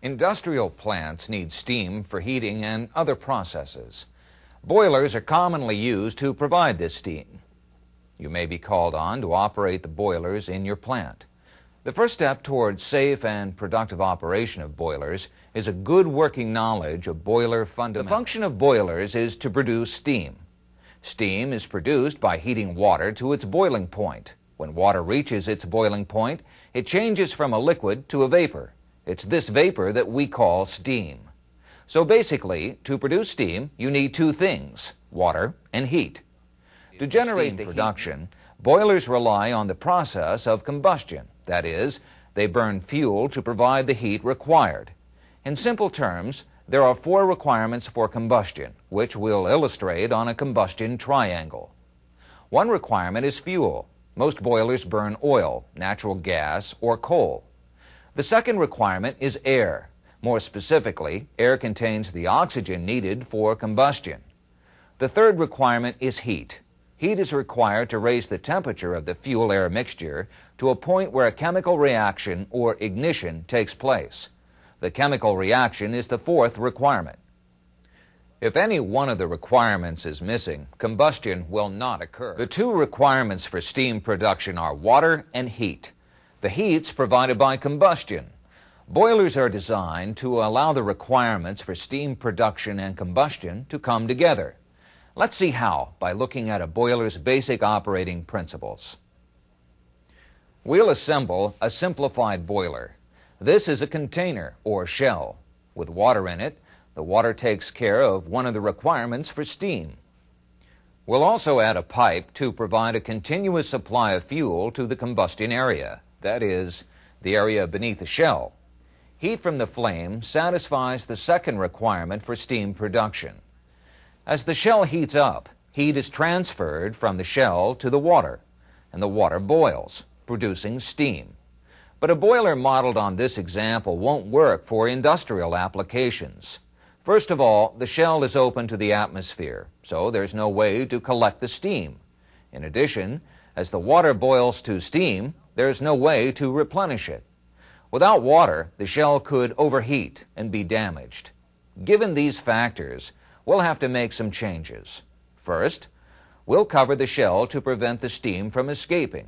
Industrial plants need steam for heating and other processes. Boilers are commonly used to provide this steam. You may be called on to operate the boilers in your plant. The first step towards safe and productive operation of boilers is a good working knowledge of boiler fundamentals. The function of boilers is to produce steam. Steam is produced by heating water to its boiling point. When water reaches its boiling point, it changes from a liquid to a vapor. It's this vapor that we call steam. So basically, to produce steam, you need two things, water and heat. To generate the production, boilers rely on the process of combustion. That is, they burn fuel to provide the heat required. In simple terms, there are four requirements for combustion, which we'll illustrate on a combustion triangle. One requirement is fuel. Most boilers burn oil, natural gas, or coal. The second requirement is air. More specifically, air contains the oxygen needed for combustion. The third requirement is heat. Heat is required to raise the temperature of the fuel-air mixture to a point where a chemical reaction or ignition takes place. The chemical reaction is the fourth requirement. If any one of the requirements is missing, combustion will not occur. The two requirements for steam production are water and heat. The heat's provided by combustion. Boilers are designed to allow the requirements for steam production and combustion to come together. Let's see how by looking at a boiler's basic operating principles. We'll assemble a simplified boiler. This is a container or shell. With water in it, the water takes care of one of the requirements for steam. We'll also add a pipe to provide a continuous supply of fuel to the combustion area. That is, the area beneath the shell. Heat from the flame satisfies the second requirement for steam production. As the shell heats up, heat is transferred from the shell to the water, and the water boils, producing steam. But a boiler modeled on this example won't work for industrial applications. First of all, the shell is open to the atmosphere, so there's no way to collect the steam. In addition, as the water boils to steam, there's no way to replenish it. Without water, the shell could overheat and be damaged. Given these factors, we'll have to make some changes. First, we'll cover the shell to prevent the steam from escaping.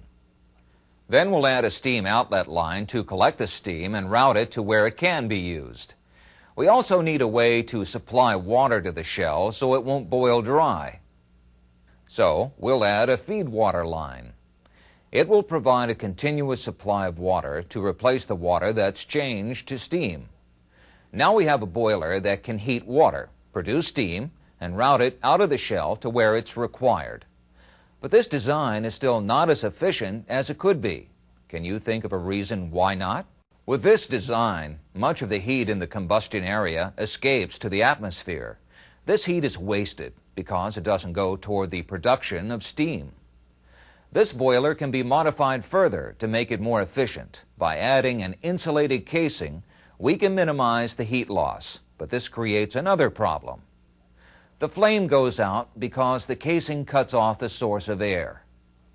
Then we'll add a steam outlet line to collect the steam and route it to where it can be used. We also need a way to supply water to the shell so it won't boil dry. So we'll add a feed water line. It will provide a continuous supply of water to replace the water that's changed to steam. Now we have a boiler that can heat water, produce steam, and route it out of the shell to where it's required. But this design is still not as efficient as it could be. Can you think of a reason why not? With this design, much of the heat in the combustion area escapes to the atmosphere. This heat is wasted because it doesn't go toward the production of steam. This boiler can be modified further to make it more efficient. By adding an insulated casing, we can minimize the heat loss, but this creates another problem. The flame goes out because the casing cuts off the source of air.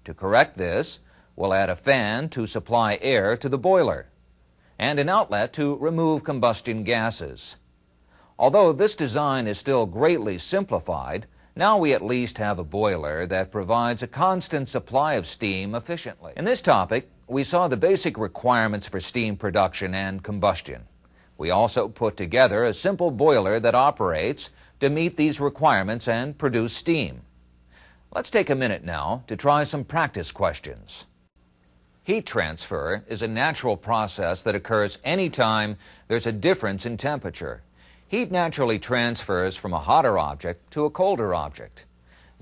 To correct this, we'll add a fan to supply air to the boiler and an outlet to remove combustion gases. Although this design is still greatly simplified, now we at least have a boiler that provides a constant supply of steam efficiently. In this topic, we saw the basic requirements for steam production and combustion. We also put together a simple boiler that operates to meet these requirements and produce steam. Let's take a minute now to try some practice questions. Heat transfer is a natural process that occurs anytime there's a difference in temperature. Heat naturally transfers from a hotter object to a colder object.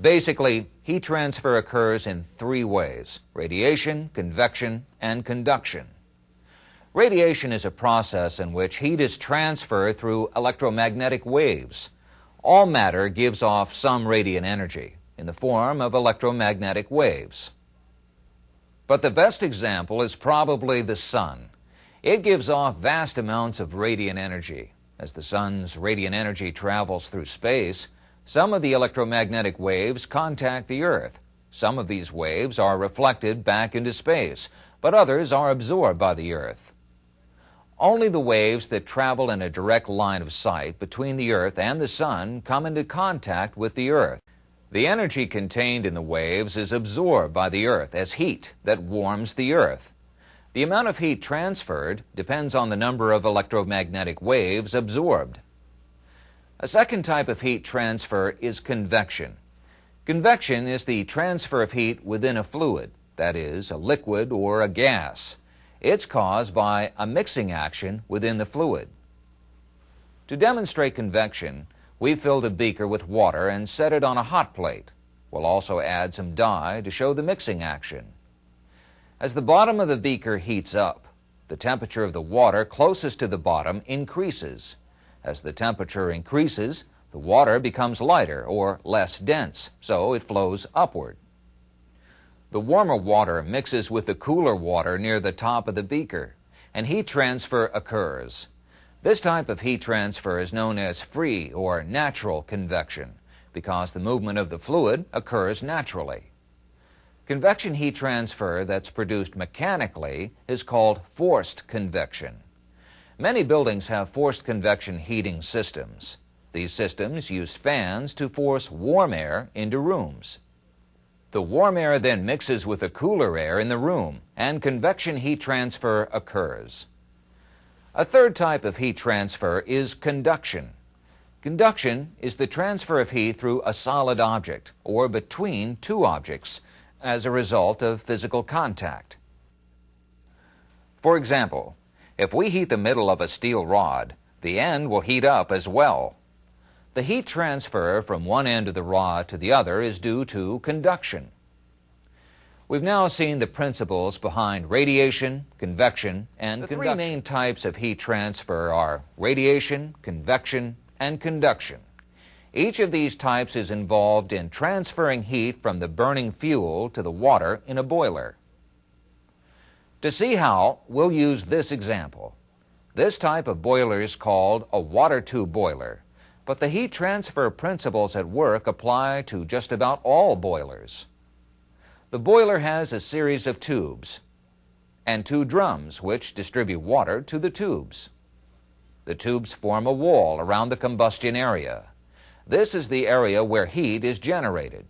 Basically, heat transfer occurs in three ways: radiation, convection, and conduction. Radiation is a process in which heat is transferred through electromagnetic waves. All matter gives off some radiant energy in the form of electromagnetic waves. But the best example is probably the sun. It gives off vast amounts of radiant energy. As the sun's radiant energy travels through space, some of the electromagnetic waves contact the Earth. Some of these waves are reflected back into space, but others are absorbed by the Earth. Only the waves that travel in a direct line of sight between the Earth and the Sun come into contact with the Earth. The energy contained in the waves is absorbed by the Earth as heat that warms the Earth. The amount of heat transferred depends on the number of electromagnetic waves absorbed. A second type of heat transfer is convection. Convection is the transfer of heat within a fluid, that is, a liquid or a gas. It's caused by a mixing action within the fluid. To demonstrate convection, we filled a beaker with water and set it on a hot plate. We'll also add some dye to show the mixing action. As the bottom of the beaker heats up, the temperature of the water closest to the bottom increases. As the temperature increases, the water becomes lighter or less dense, so it flows upward. The warmer water mixes with the cooler water near the top of the beaker, and heat transfer occurs. This type of heat transfer is known as free or natural convection because the movement of the fluid occurs naturally. Convection heat transfer that's produced mechanically is called forced convection. Many buildings have forced convection heating systems. These systems use fans to force warm air into rooms. The warm air then mixes with the cooler air in the room, and convection heat transfer occurs. A third type of heat transfer is conduction. Conduction is the transfer of heat through a solid object or between two objects as a result of physical contact. For example, if we heat the middle of a steel rod, the end will heat up as well. The heat transfer from one end of the rod to the other is due to conduction. We've now seen the principles behind radiation, convection, and conduction. The three main types of heat transfer are radiation, convection, and conduction. Each of these types is involved in transferring heat from the burning fuel to the water in a boiler. To see how, we'll use this example. This type of boiler is called a water tube boiler, but the heat transfer principles at work apply to just about all boilers. The boiler has a series of tubes and two drums which distribute water to the tubes. The tubes form a wall around the combustion area. This is the area where heat is generated.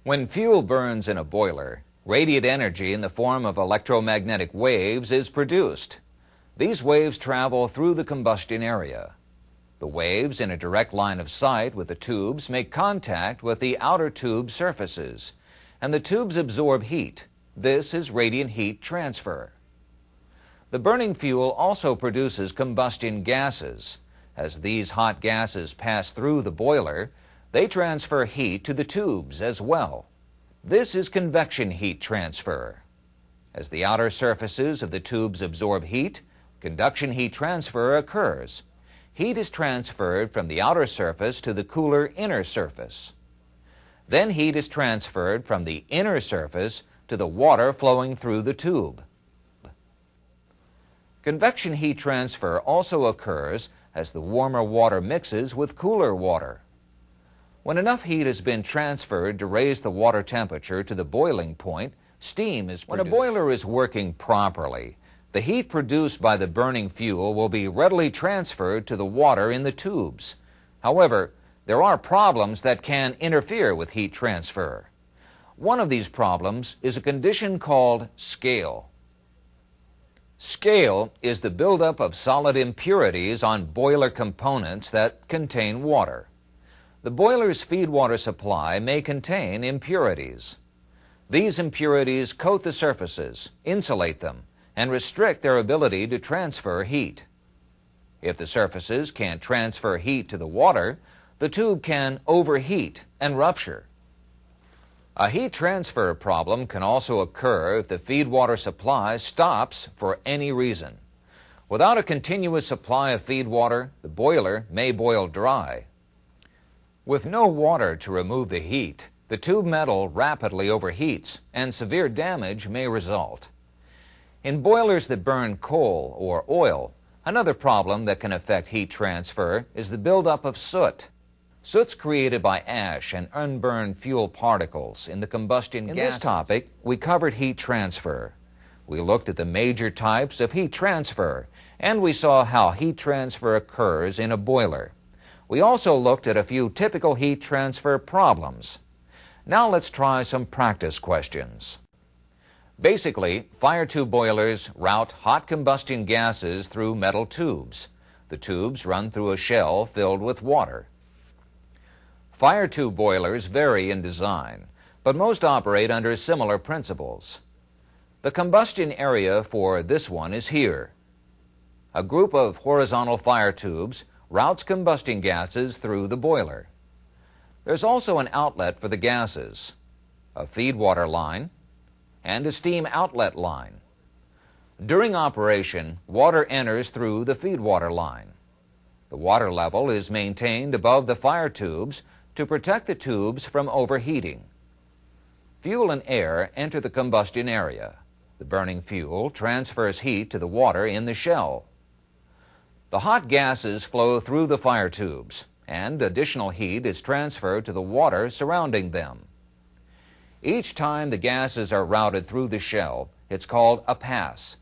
When fuel burns in a boiler, radiant energy in the form of electromagnetic waves is produced. These waves travel through the combustion area. The waves in a direct line of sight with the tubes make contact with the outer tube surfaces, and the tubes absorb heat. This is radiant heat transfer. The burning fuel also produces combustion gases. As these hot gases pass through the boiler, they transfer heat to the tubes as well. This is convection heat transfer. As the outer surfaces of the tubes absorb heat, conduction heat transfer occurs. Heat is transferred from the outer surface to the cooler inner surface. Then heat is transferred from the inner surface to the water flowing through the tube. Convection heat transfer also occurs as the warmer water mixes with cooler water. When enough heat has been transferred to raise the water temperature to the boiling point, steam is produced. When a boiler is working properly, the heat produced by the burning fuel will be readily transferred to the water in the tubes. However, there are problems that can interfere with heat transfer. One of these problems is a condition called scale. Scale is the buildup of solid impurities on boiler components that contain water. The boiler's feed water supply may contain impurities. These impurities coat the surfaces, insulate them, and restrict their ability to transfer heat. If the surfaces can't transfer heat to the water, the tube can overheat and rupture. A heat transfer problem can also occur if the feed water supply stops for any reason. Without a continuous supply of feed water, the boiler may boil dry. With no water to remove the heat, the tube metal rapidly overheats and severe damage may result. In boilers that burn coal or oil, another problem that can affect heat transfer is the buildup of soot. Soot's created by ash and unburned fuel particles in the combustion gas. In this topic, we covered heat transfer. We looked at the major types of heat transfer, and we saw how heat transfer occurs in a boiler. We also looked at a few typical heat transfer problems. Now let's try some practice questions. Basically, fire tube boilers route hot combustion gases through metal tubes. The tubes run through a shell filled with water. Fire tube boilers vary in design, but most operate under similar principles. The combustion area for this one is here. A group of horizontal fire tubes routes combustion gases through the boiler. There's also an outlet for the gases, a feed water line, and a steam outlet line. During operation, water enters through the feed water line. The water level is maintained above the fire tubes to protect the tubes from overheating. Fuel and air enter the combustion area. The burning fuel transfers heat to the water in the shell. The hot gases flow through the fire tubes, and additional heat is transferred to the water surrounding them. Each time the gases are routed through the shell, it's called a pass.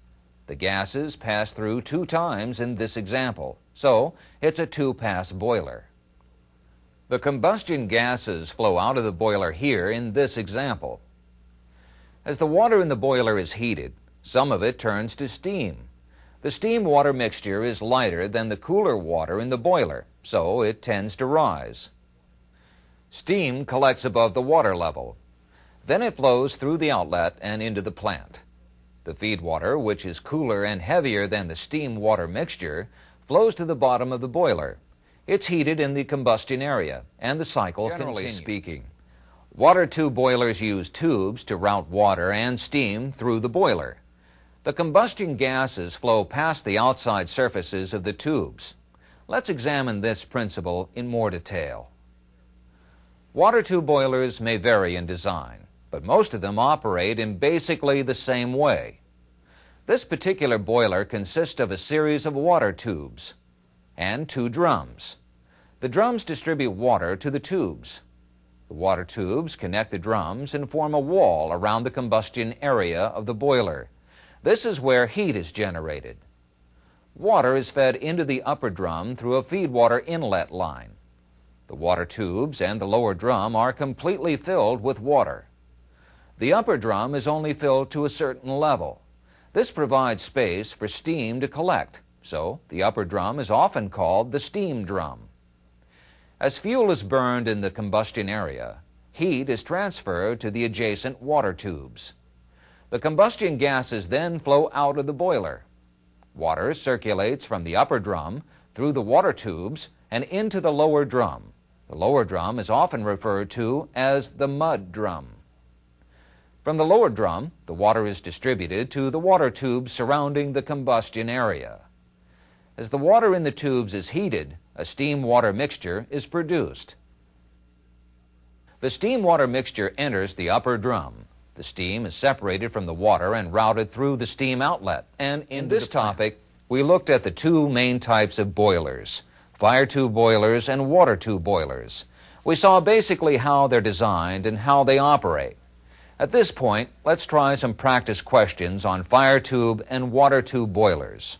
The gases pass through 2 times in this example, so it's a 2-pass boiler. The combustion gases flow out of the boiler here in this example. As the water in the boiler is heated, some of it turns to steam. The steam-water mixture is lighter than the cooler water in the boiler, so it tends to rise. Steam collects above the water level. Then it flows through the outlet and into the plant. The feed water, which is cooler and heavier than the steam-water mixture, flows to the bottom of the boiler. It's heated in the combustion area, and the cycle continues. Generally speaking, water tube boilers use tubes to route water and steam through the boiler. The combustion gases flow past the outside surfaces of the tubes. Let's examine this principle in more detail. Water tube boilers may vary in design, but most of them operate in basically the same way. This particular boiler consists of a series of water tubes and 2 drums. The drums distribute water to the tubes. The water tubes connect the drums and form a wall around the combustion area of the boiler. This is where heat is generated. Water is fed into the upper drum through a feed water inlet line. The water tubes and the lower drum are completely filled with water. The upper drum is only filled to a certain level. This provides space for steam to collect, so the upper drum is often called the steam drum. As fuel is burned in the combustion area, heat is transferred to the adjacent water tubes. The combustion gases then flow out of the boiler. Water circulates from the upper drum through the water tubes and into the lower drum. The lower drum is often referred to as the mud drum. From the lower drum, the water is distributed to the water tubes surrounding the combustion area. As the water in the tubes is heated, a steam-water mixture is produced. The steam-water mixture enters the upper drum. The steam is separated from the water and routed through the steam outlet. And in this topic, we looked at the 2 main types of boilers, fire tube boilers and water tube boilers. We saw basically how they're designed and how they operate. At this point, let's try some practice questions on fire tube and water tube boilers.